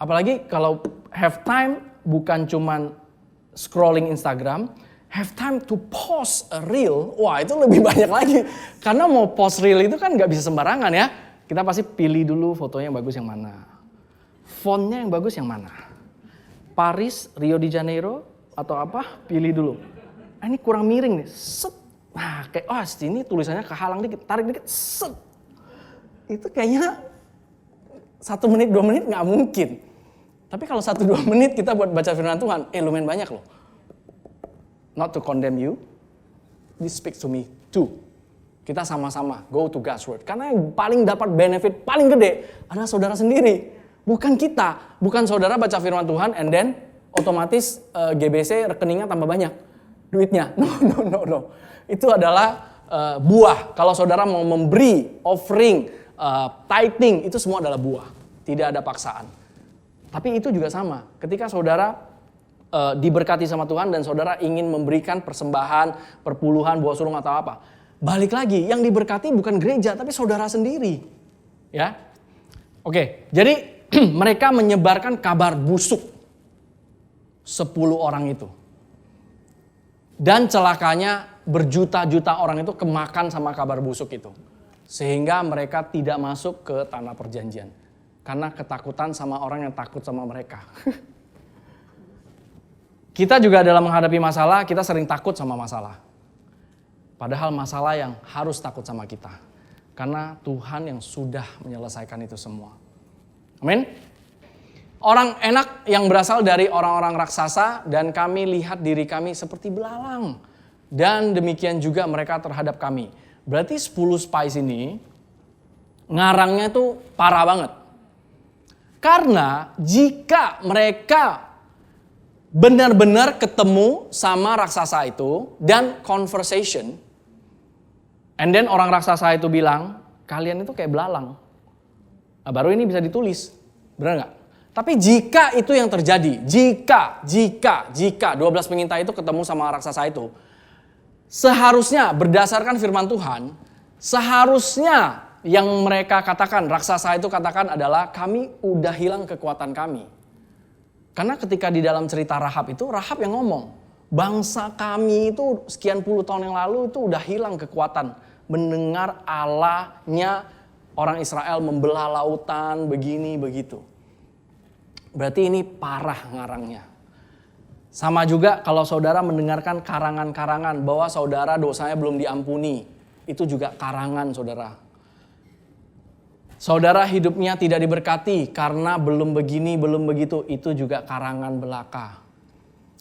Apalagi kalau have time bukan cuman scrolling Instagram, have time to post a reel. Wah, itu lebih banyak lagi. Karena mau post reel itu kan nggak bisa sembarangan ya. Kita pasti pilih dulu fotonya yang bagus yang mana. Fontnya yang bagus yang mana. Paris, Rio de Janeiro, atau apa, pilih dulu. Ini kurang miring nih, set. Nah, kayak, sini tulisannya kehalang dikit, tarik dikit, set. Itu kayaknya 1 menit, 2 menit nggak mungkin. Tapi kalau 1-2 menit kita buat baca firman Tuhan, lumayan banyak loh. Not to condemn you, this speaks to me too. Kita sama-sama go to God's word. Karena yang paling dapat benefit paling gede adalah saudara sendiri. Bukan kita, bukan saudara baca firman Tuhan and then otomatis GBC rekeningnya tambah banyak duitnya. No. Itu adalah buah. Kalau saudara mau memberi, offering, tithing, itu semua adalah buah. Tidak ada paksaan. Tapi itu juga sama. Ketika saudara diberkati sama Tuhan dan saudara ingin memberikan persembahan, perpuluhan, buah sulung atau apa. Balik lagi, yang diberkati bukan gereja tapi saudara sendiri. Ya. Oke, jadi mereka menyebarkan kabar busuk 10 orang itu. Dan celakanya berjuta-juta orang itu kemakan sama kabar busuk itu. Sehingga mereka tidak masuk ke tanah perjanjian. Karena ketakutan sama orang yang takut sama mereka. Kita juga dalam menghadapi masalah, kita sering takut sama masalah. Padahal masalah yang harus takut sama kita. Karena Tuhan yang sudah menyelesaikan itu semua. Amin. Orang enak yang berasal dari orang-orang raksasa dan kami lihat diri kami seperti belalang. Dan demikian juga mereka terhadap kami. Berarti 10 spies ini ngarangnya tuh parah banget. Karena jika mereka benar-benar ketemu sama raksasa itu dan conversation, and then orang raksasa itu bilang, kalian itu kayak belalang. Nah, baru ini bisa ditulis, benar nggak? Tapi jika itu yang terjadi, jika 12 pengintai itu ketemu sama raksasa itu, seharusnya berdasarkan firman Tuhan, seharusnya yang mereka katakan, raksasa itu katakan adalah kami udah hilang kekuatan kami. Karena ketika di dalam cerita Rahab itu, Rahab yang ngomong, bangsa kami itu sekian puluh tahun yang lalu itu udah hilang kekuatan. Mendengar Allahnya orang Israel membelah lautan, begini, begitu. Berarti ini parah ngarangnya. Sama juga kalau saudara mendengarkan karangan-karangan bahwa saudara dosanya belum diampuni. Itu juga karangan saudara. Saudara hidupnya tidak diberkati karena belum begini, belum begitu. Itu juga karangan belaka.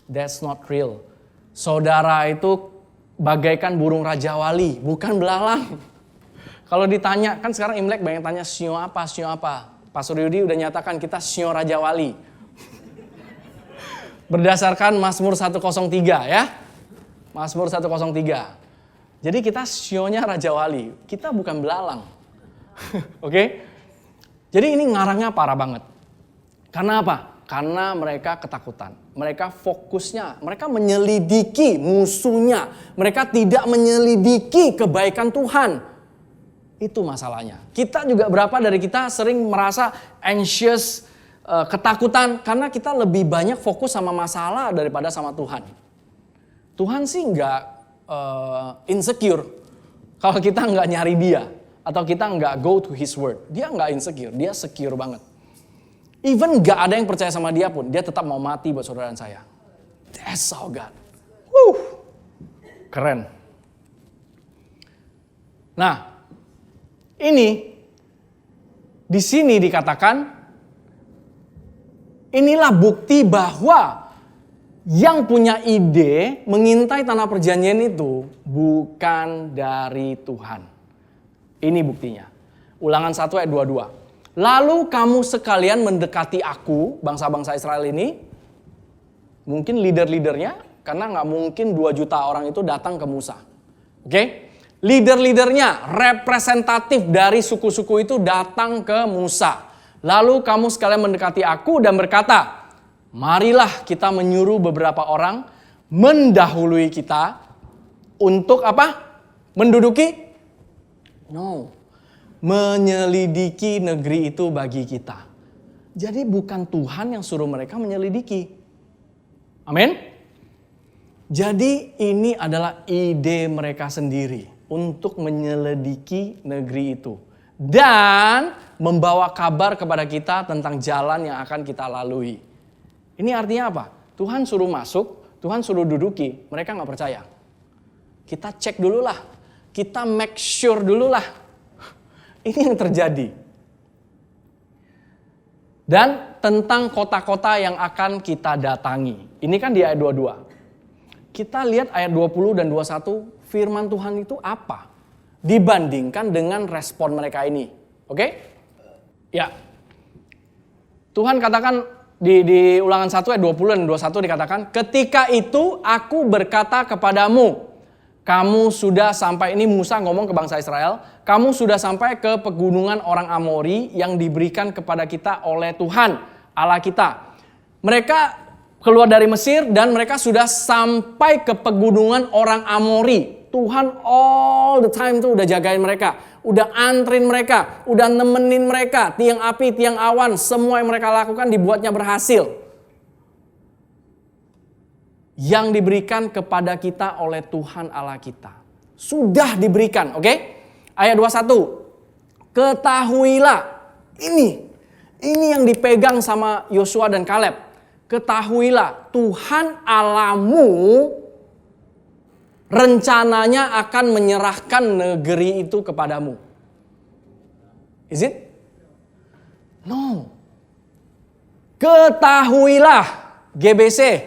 That's not real. Saudara itu bagaikan burung Raja Wali, bukan belalang. Kalau ditanya, kan sekarang Imlek banyak tanya sio apa, sio apa. Pastor Yudi udah nyatakan kita sio Raja Wali. Berdasarkan Mazmur 103 ya. Mazmur 103. Jadi kita sionya Raja Wali, kita bukan belalang. Oke? Jadi ini ngarangnya parah banget. Karena apa? Karena mereka ketakutan. Mereka fokusnya, mereka menyelidiki musuhnya. Mereka tidak menyelidiki kebaikan Tuhan. Itu masalahnya. Kita juga berapa dari kita sering merasa anxious, ketakutan. Karena kita lebih banyak fokus sama masalah daripada sama Tuhan. Tuhan sih nggak insecure. Kalau kita nggak nyari dia. Atau kita nggak go to his word. Dia nggak insecure, dia secure banget. Even nggak ada yang percaya sama dia pun, dia tetap mau mati buat saudara dan saya. That's so God. Keren. Nah, ini di sini dikatakan inilah bukti bahwa yang punya ide mengintai tanah perjanjian itu bukan dari Tuhan. Ini buktinya. Ulangan 1 ayat 22. Lalu kamu sekalian mendekati aku, bangsa-bangsa Israel ini. Mungkin leader-leadernya, karena gak mungkin 2 juta orang itu datang ke Musa. Oke? Leader-leadernya, representatif dari suku-suku itu datang ke Musa. Lalu kamu sekalian mendekati aku dan berkata, marilah kita menyuruh beberapa orang mendahului kita untuk apa? Menduduki? No. Menyelidiki negeri itu bagi kita. Jadi bukan Tuhan yang suruh mereka menyelidiki. Amin. Jadi ini adalah ide mereka sendiri untuk menyelidiki negeri itu. Dan membawa kabar kepada kita tentang jalan yang akan kita lalui. Ini artinya apa? Tuhan suruh masuk, Tuhan suruh duduki, mereka gak percaya. Kita cek dulu lah. Kita make sure dulu lah. Ini yang terjadi. Dan tentang kota-kota yang akan kita datangi. Ini kan di ayat 22. Kita lihat ayat 20 dan 21, firman Tuhan itu apa? Dibandingkan dengan respon mereka ini. Oke? Ya. Tuhan katakan di ulangan 1 ayat 20 dan 21 dikatakan, ketika itu aku berkata kepadamu, kamu sudah sampai, ini Musa ngomong ke bangsa Israel, kamu sudah sampai ke pegunungan orang Amori yang diberikan kepada kita oleh Tuhan. Allah kita. Mereka keluar dari Mesir dan mereka sudah sampai ke pegunungan orang Amori. Tuhan all the time tuh udah jagain mereka. Udah antrin mereka, udah nemenin mereka. Tiang api, tiang awan, semua yang mereka lakukan dibuatnya berhasil. Yang diberikan kepada kita oleh Tuhan Allah kita. Sudah diberikan, oke? Ayat 21. Ketahuilah, ini yang dipegang sama Yosua dan Kaleb. Ketahuilah, Tuhan Allahmu rencananya akan menyerahkan negeri itu kepadamu. Is it? No. Ketahuilah, GBC,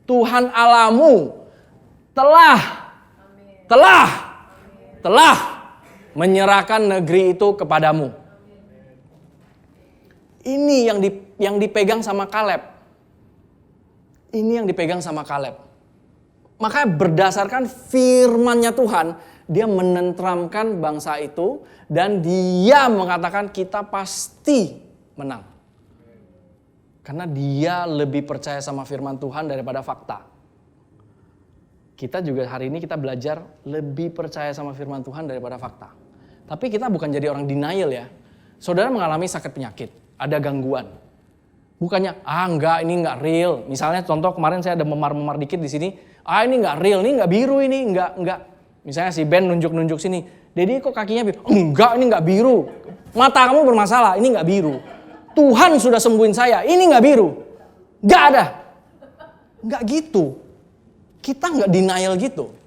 Tuhan Allahmu telah menyerahkan negeri itu kepadamu. Ini yang dipegang sama Kaleb. Ini yang dipegang sama Kaleb. Makanya berdasarkan firman-Nya Tuhan, dia menenteramkan bangsa itu dan dia mengatakan kita pasti menang. Karena dia lebih percaya sama firman Tuhan daripada fakta. Kita juga hari ini kita belajar lebih percaya sama firman Tuhan daripada fakta. Tapi kita bukan jadi orang denial ya. Saudara mengalami sakit penyakit, ada gangguan. Bukannya, enggak, ini enggak real. Misalnya contoh kemarin saya ada memar-memar dikit di sini. Ini enggak real, ini enggak biru, ini enggak. Misalnya si Ben nunjuk-nunjuk sini. Dedi kok kakinya biru? Enggak, ini enggak biru. Mata kamu bermasalah, ini enggak biru. Tuhan sudah sembuhin saya, ini enggak biru. Enggak ada. Enggak gitu. Kita enggak denial gitu.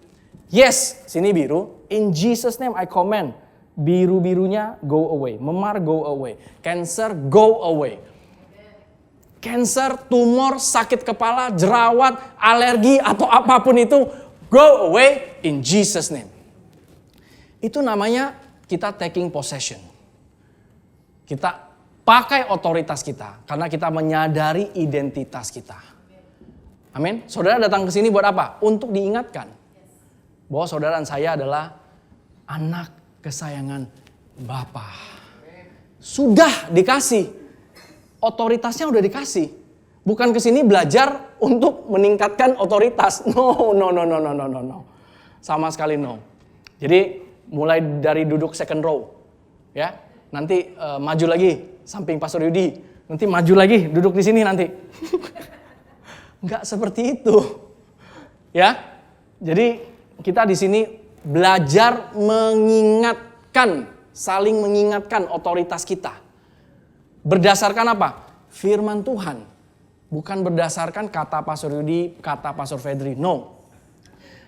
Yes, sini biru. In Jesus name I command. Biru-birunya go away. Memar go away. Cancer go away. Cancer, tumor, sakit kepala, jerawat, alergi atau apapun itu go away in Jesus name. Itu namanya kita taking possession. Kita pakai otoritas kita karena kita menyadari identitas kita. Amin. Saudara datang ke sini buat apa? Untuk diingatkan bahwa saudara dan saya adalah anak kesayangan Bapa. Sudah dikasih. Otoritasnya udah dikasih. Bukan ke sini belajar untuk meningkatkan otoritas. No. Sama sekali no. Jadi mulai dari duduk second row. Ya. Nanti maju lagi samping Pastor Yudi. Nanti maju lagi duduk di sini nanti. Enggak seperti itu. Ya. Jadi kita di sini belajar mengingatkan, saling mengingatkan otoritas kita. Berdasarkan apa? Firman Tuhan. Bukan berdasarkan kata Pastor Yudi, kata Pastor Fedri. No.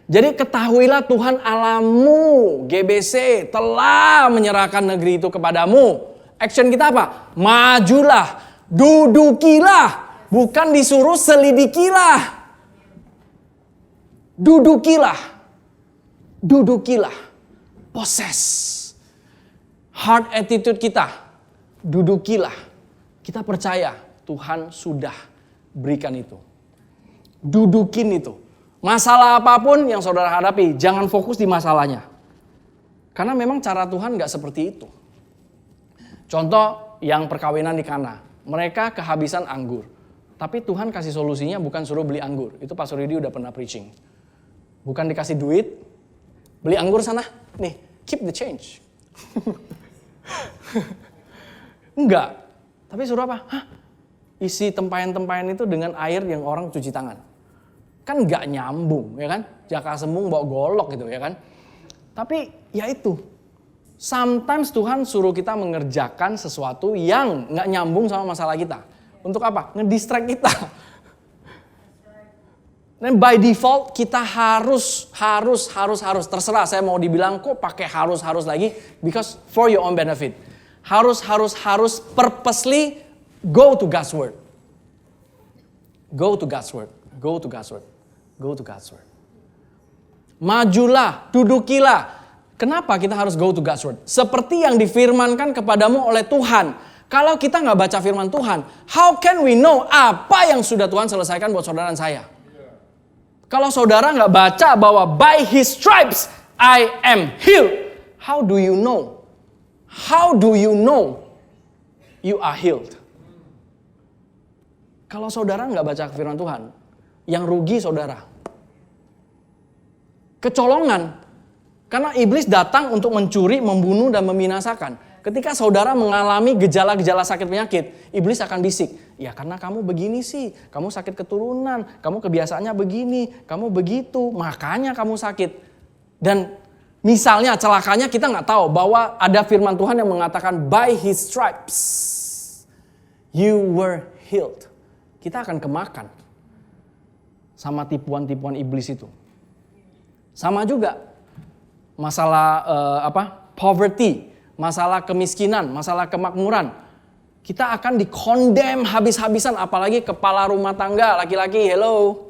Jadi ketahuilah Tuhan Allahmu, GBC, telah menyerahkan negeri itu kepadamu. Action kita apa? Majulah, dudukilah. Bukan disuruh selidikilah. Dudukilah. Possess. Heart attitude kita. Dudukilah. Kita percaya Tuhan sudah berikan itu. Dudukin itu. Masalah apapun yang saudara hadapi, jangan fokus di masalahnya. Karena memang cara Tuhan gak seperti itu. Contoh yang perkawinan di Kana. Mereka kehabisan anggur. Tapi Tuhan kasih solusinya bukan suruh beli anggur. Itu Pastor Yudi udah pernah preaching. Bukan dikasih duit, beli anggur sana. Nih, keep the change. Enggak. Tapi suruh apa? Isi tempayan-tempayan itu dengan air yang orang cuci tangan. Kan enggak nyambung, ya kan? Jaka sembung bawa golok gitu, ya kan? Tapi ya itu. Sometimes Tuhan suruh kita mengerjakan sesuatu yang enggak nyambung sama masalah kita. Untuk apa? Ngedistract kita. Dan by default kita harus. Terserah saya mau dibilang kok pakai harus lagi. Because for your own benefit. Harus purposely go to God's word. Go to God's word. Majulah, dudukilah. Kenapa kita harus go to God's word? Seperti yang difirmankan kepadamu oleh Tuhan. Kalau kita nggak baca firman Tuhan, how can we know apa yang sudah Tuhan selesaikan buat saudara dan saya? Kalau saudara nggak baca bahwa by His stripes I am healed, how do you know? How do you know you are healed? Kalau saudara nggak baca firman Tuhan, yang rugi saudara. Kecolongan. Karena iblis datang untuk mencuri, membunuh, dan membinasakan. Ketika saudara mengalami gejala-gejala sakit penyakit, iblis akan bisik. Ya karena kamu begini sih, kamu sakit keturunan, kamu kebiasaannya begini, kamu begitu, makanya kamu sakit. Dan misalnya celakanya kita nggak tahu bahwa ada firman Tuhan yang mengatakan by his stripes you were healed. Kita akan kemakan sama tipuan-tipuan iblis itu. Sama juga masalah poverty, masalah kemiskinan, masalah kemakmuran. Kita akan dikondem habis-habisan, apalagi kepala rumah tangga, laki-laki, hello.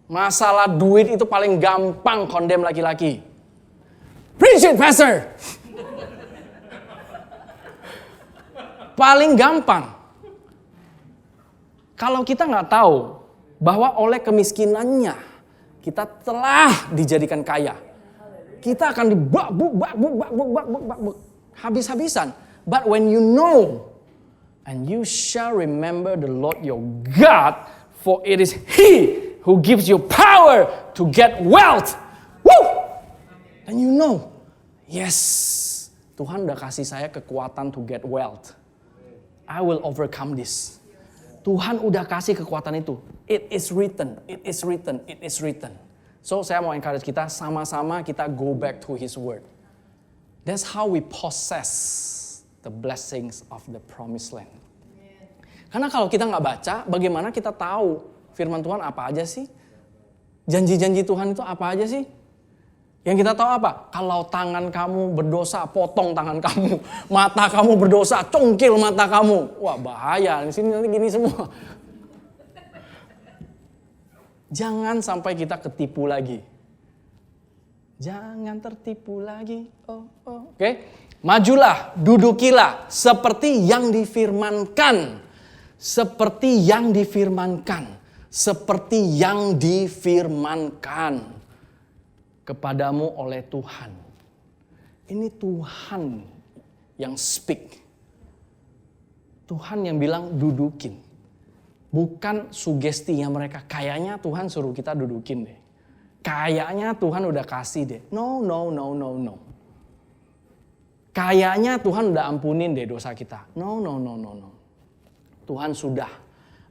Masalah duit itu paling gampang kondem laki-laki. Preach it, pastor! Paling gampang. Kalau kita nggak tahu bahwa oleh kemiskinannya kita telah dijadikan kaya, kita akan habis-habisan. But when you know, and you shall remember the Lord your God, for it is He who gives you power to get wealth. Woo! And you know, yes, Tuhan udah kasih saya kekuatan to get wealth. I will overcome this. Tuhan udah kasih kekuatan itu. It is written, it is written, it is written. So saya mau encourage kita, sama-sama kita go back to His word. That's how we possess the blessings of the promised land. Karena kalau kita nggak baca, bagaimana kita tahu firman Tuhan apa aja sih? Janji-janji Tuhan itu apa aja sih? Yang kita tahu apa? Kalau tangan kamu berdosa, potong tangan kamu. Mata kamu berdosa, congkil mata kamu. Wah bahaya, di sini nanti gini semua. Jangan sampai kita ketipu lagi. Jangan tertipu lagi. Oke. Majulah, dudukilah seperti yang difirmankan. Seperti yang difirmankan. Seperti yang difirmankan kepadamu oleh Tuhan. Ini Tuhan yang speak. Tuhan yang bilang dudukin. Bukan sugestinya mereka. Kayaknya Tuhan suruh kita dudukin deh. Kayaknya Tuhan udah kasih deh. No. Kayaknya Tuhan udah ampunin deh dosa kita. No. Tuhan sudah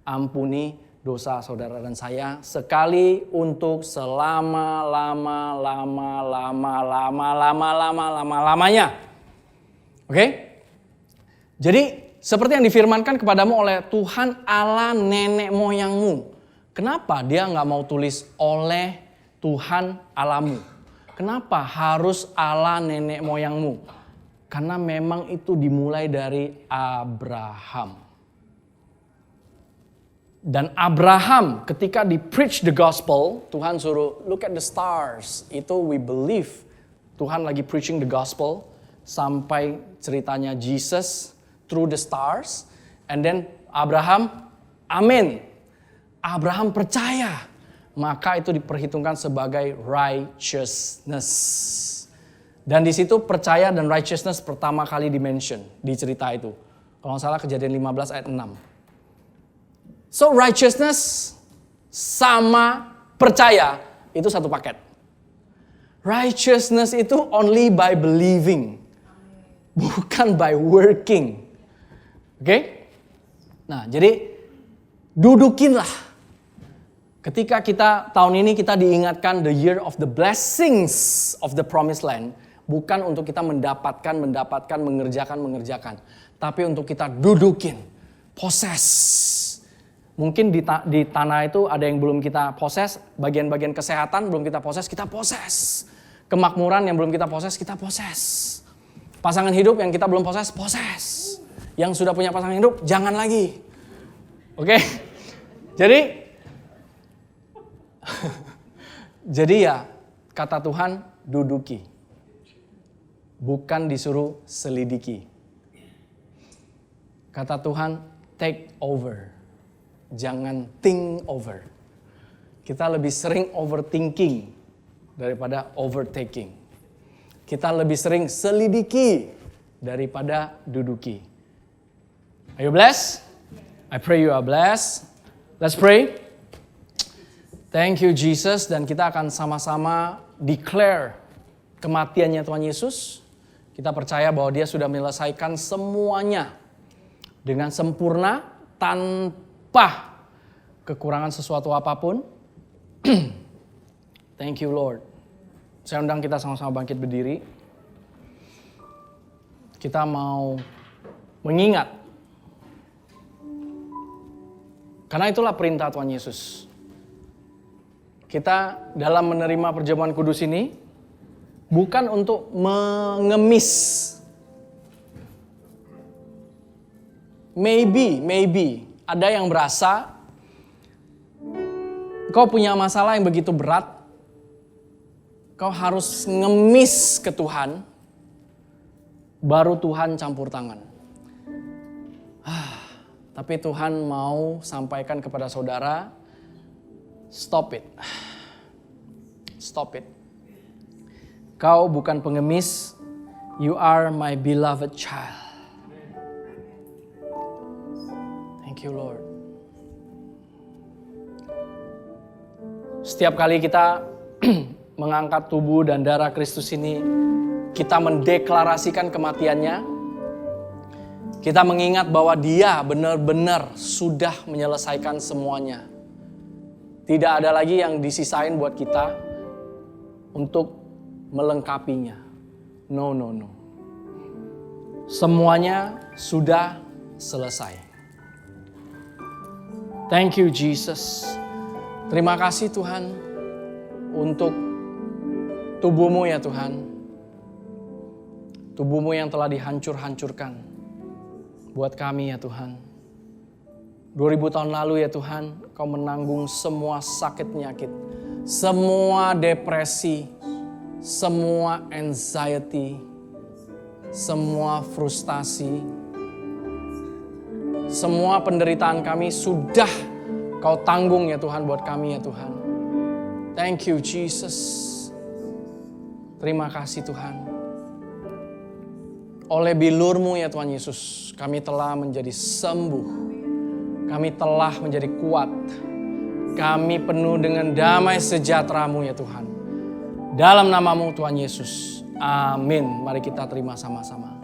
ampuni dosa saudara dan saya sekali untuk selama-lamanya. Oke? Jadi seperti yang difirmankan kepadamu oleh Tuhan Allah nenek moyangmu. Kenapa dia nggak mau tulis oleh Tuhan Allahmu? Kenapa harus Allah nenek moyangmu? Karena memang itu dimulai dari Abraham. Dan Abraham ketika di preach the gospel, Tuhan suruh look at the stars. Itu we believe Tuhan lagi preaching the gospel sampai ceritanya Jesus through the stars. And then Abraham, amin. Abraham percaya. Maka itu diperhitungkan sebagai righteousness. Dan di situ percaya dan righteousness pertama kali dimention di cerita itu. Kalau nggak salah Kejadian 15 ayat 6. So righteousness sama percaya itu satu paket. Righteousness itu only by believing. Bukan by working. Oke? Nah jadi dudukinlah. Ketika kita tahun ini kita diingatkan the year of the blessings of the promised land. Bukan untuk kita mendapatkan, mengerjakan. Tapi untuk kita dudukin. Possess. Mungkin di tanah itu ada yang belum kita proses, bagian-bagian kesehatan belum kita proses, kita proses. Kemakmuran yang belum kita proses, kita proses. Pasangan hidup yang kita belum proses, proses. Yang sudah punya pasangan hidup, jangan lagi. Oke? Jadi ya, kata Tuhan, duduki. Bukan disuruh selidiki. Kata Tuhan, take over. Jangan think over. Kita lebih sering overthinking daripada overtaking. Kita lebih sering selidiki daripada duduki. Are you blessed? I pray you are blessed. Let's pray. Thank you Jesus, dan kita akan sama-sama declare kematiannya Tuhan Yesus. Kita percaya bahwa dia sudah menyelesaikan semuanya dengan sempurna tanpa kekurangan sesuatu apapun. Thank you Lord. Saya undang kita sama-sama bangkit berdiri. Kita mau mengingat. Karena itulah perintah Tuhan Yesus. Kita dalam menerima perjamuan kudus ini bukan untuk mengemis. Maybe ada yang berasa kau punya masalah yang begitu berat. Kau harus ngemis ke Tuhan. Baru Tuhan campur tangan. Tapi Tuhan mau sampaikan kepada saudara, stop it. Stop it. Kau bukan pengemis, you are my beloved child. Thank you Lord. Setiap kali kita mengangkat tubuh dan darah Kristus ini, kita mendeklarasikan kematiannya. Kita mengingat bahwa dia benar-benar sudah menyelesaikan semuanya. Tidak ada lagi yang disisain buat kita untuk melengkapinya. No. Semuanya sudah selesai. Thank you Jesus. Terima kasih Tuhan untuk tubuhmu ya Tuhan. Tubuhmu yang telah dihancur-hancurkan buat kami ya Tuhan. 2000 tahun lalu ya Tuhan, Kau menanggung semua sakit penyakit, semua depresi, semua anxiety, semua frustasi, semua penderitaan kami sudah Kau tanggung ya Tuhan buat kami ya Tuhan. Thank you Jesus. Terima kasih Tuhan. Oleh bilur-Mu ya Tuhan Yesus, kami telah menjadi sembuh. Kami telah menjadi kuat. Kami penuh dengan damai sejahtera-Mu ya Tuhan. Dalam nama-Mu Tuhan Yesus. Amin. Mari kita terima sama-sama.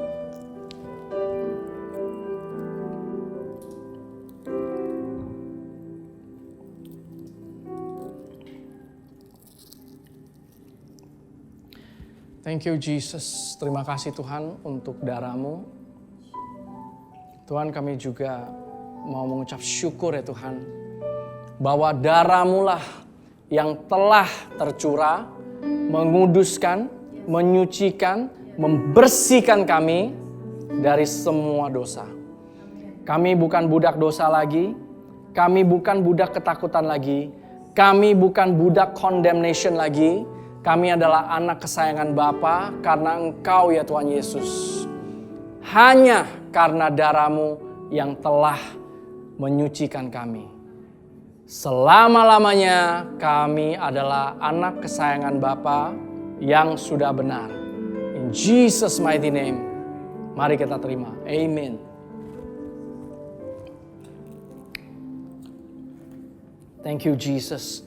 Thank you Jesus. Terima kasih Tuhan untuk darah-Mu. Tuhan kami juga mau mengucap syukur ya Tuhan. Bahwa darah-Mu lah yang telah tercurah, menguduskan, menyucikan, membersihkan kami dari semua dosa. Kami bukan budak dosa lagi. Kami bukan budak ketakutan lagi. Kami bukan budak condemnation lagi. Kami adalah anak kesayangan Bapa karena Engkau ya Tuhan Yesus. Hanya karena darah-Mu yang telah menyucikan kami. Selama-lamanya kami adalah anak kesayangan Bapa yang sudah benar. In Jesus mighty name, mari kita terima. Amen. Thank you Jesus.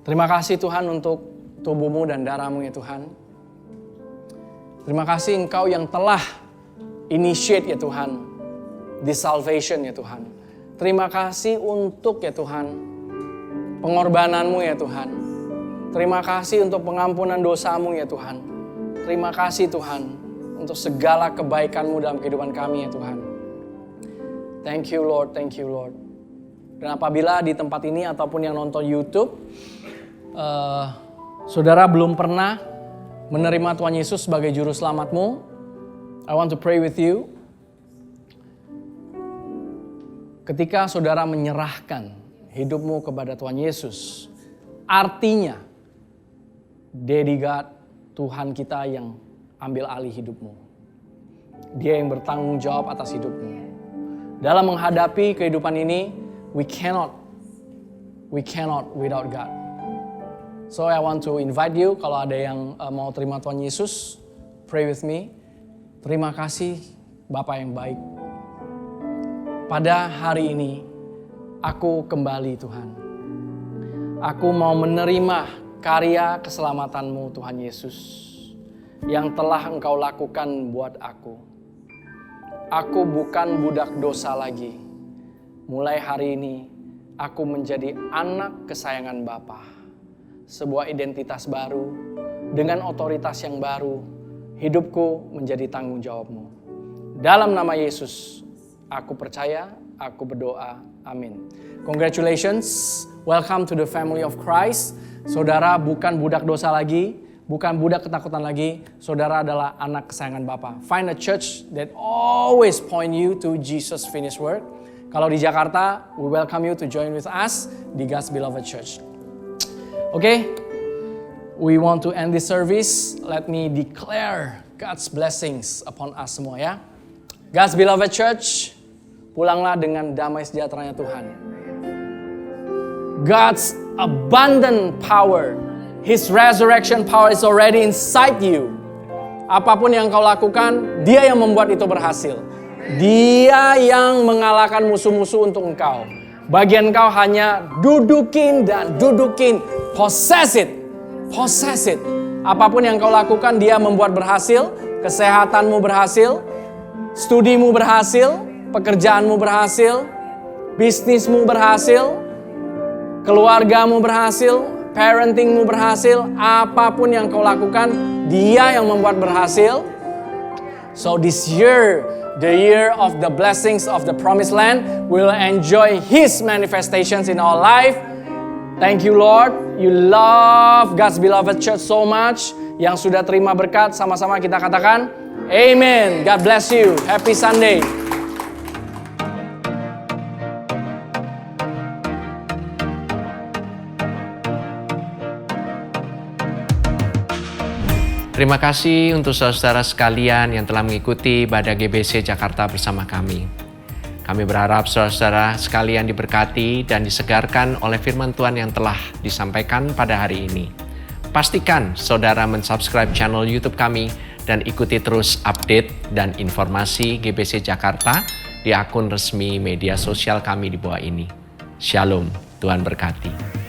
Terima kasih Tuhan untuk tubuh-Mu dan darah-Mu ya Tuhan. Terima kasih Engkau yang telah initiate ya Tuhan, the salvation ya Tuhan. Terima kasih untuk ya Tuhan, pengorbanan-Mu ya Tuhan. Terima kasih untuk pengampunan dosa-Mu ya Tuhan. Terima kasih Tuhan untuk segala kebaikan-Mu dalam kehidupan kami ya Tuhan. Thank you Lord, thank you Lord. Dan apabila di tempat ini ataupun yang nonton YouTube, saudara belum pernah menerima Tuhan Yesus sebagai juru selamatmu, I want to pray with you. Ketika saudara menyerahkan hidupmu kepada Tuhan Yesus, artinya Daddy God, Tuhan kita yang ambil alih hidupmu. Dia yang bertanggung jawab atas hidupmu. Dalam menghadapi kehidupan ini, we cannot without God. So I want to invite you, kalau ada yang mau terima Tuhan Yesus, pray with me. Terima kasih Bapa yang baik. pada hari ini aku kembali Tuhan. Aku mau menerima karya keselamatan-Mu Tuhan Yesus yang telah Engkau lakukan buat aku. Aku bukan budak dosa lagi. Mulai hari ini aku menjadi anak kesayangan Bapa. Sebuah identitas baru dengan otoritas yang baru. Hidupku menjadi tanggung jawab-Mu. Dalam nama Yesus aku percaya, aku berdoa. Amin. Congratulations. Welcome to the family of Christ. Saudara bukan budak dosa lagi, bukan budak ketakutan lagi. Saudara adalah anak kesayangan Bapa. Find a church that always point you to Jesus' finished work. Kalau di Jakarta, we welcome you to join with us di God's Beloved Church. Okay, we want to end this service. Let me declare God's blessings upon us semua ya. God's Beloved Church, pulanglah dengan damai sejahteranya Tuhan. God's abundant power, His resurrection power is already inside you. Apapun yang kau lakukan, Dia yang membuat itu berhasil. Dia yang mengalahkan musuh-musuh untuk engkau. Bagian kau hanya dudukin dan dudukin. Possess it. Possess it. Apapun yang kau lakukan, Dia membuat berhasil. Kesehatanmu berhasil. Studimu berhasil. Pekerjaanmu berhasil. Bisnismu berhasil. Keluargamu berhasil, parentingmu berhasil, apapun yang kau lakukan, Dia yang membuat berhasil. So this year, the year of the blessings of the promised land, we'll enjoy His manifestations in our life. Thank you Lord, you love God's Beloved Church so much. Yang sudah terima berkat, sama-sama kita katakan, Amen. God bless you. Happy Sunday. Terima kasih untuk saudara sekalian yang telah mengikuti ibadah GBC Jakarta bersama kami. Kami berharap saudara sekalian diberkati dan disegarkan oleh firman Tuhan yang telah disampaikan pada hari ini. Pastikan saudara mensubscribe channel YouTube kami dan ikuti terus update dan informasi GBC Jakarta di akun resmi media sosial kami di bawah ini. Shalom, Tuhan berkati.